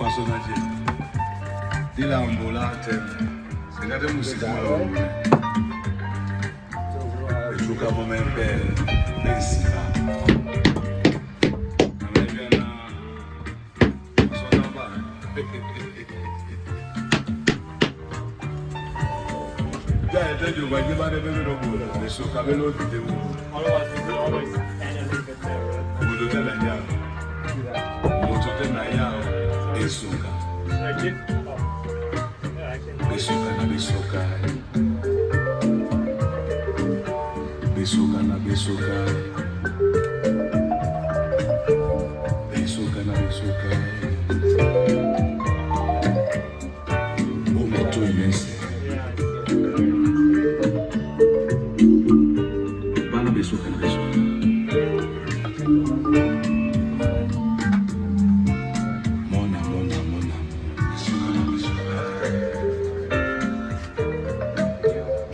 personaje. Dila ambulante. Segade musique malou. Je joue comme un père. Merci. Yeah, I tell you, when you buy the baby, don't go. They so cabelo to the wood. Otherwise, we could always hang a little bit there, right? Would you tell them, yeah? Would you tell them, yeah? Besuka. Like it? Oh. Yeah, I can. Besuka na besuka. Besuka na besuka. Besuka na besuka. Oh, my two years. Besuka na besuka. Mona. Besuka na besuka.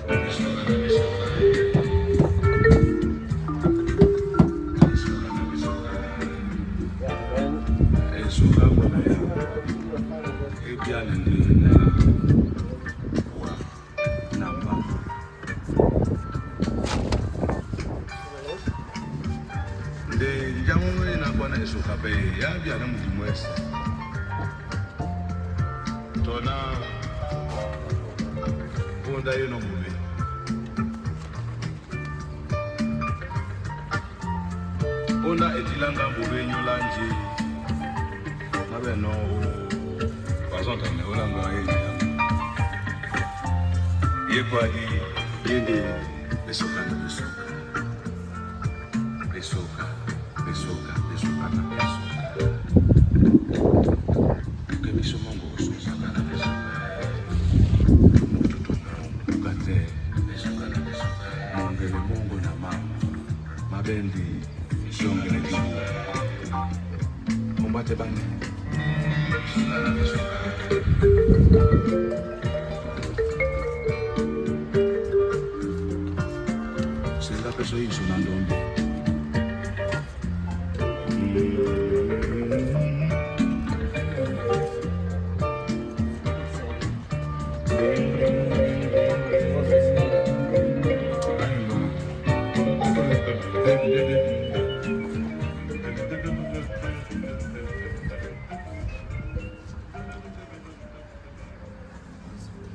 Besuka na besuka. Besuka na besuka. Besuka mona ya. Ebia na wa namba. De jamu na kwa na esuka be ya bia na mudimu ese tona onda yo no mube onda etilanga mube nyolanji na be no bazonta ne ona nga ye kwa di yende esuka na esuka besuka na besuka. Que me somos gozosos na besuka. Mtoto Mungu kate besuka na besuka. Mongele Mungu na mama. Mabendi shongele kibu. Mumbate bane. Besuka na besuka. Senda peso hizo na ndombe. Thank you.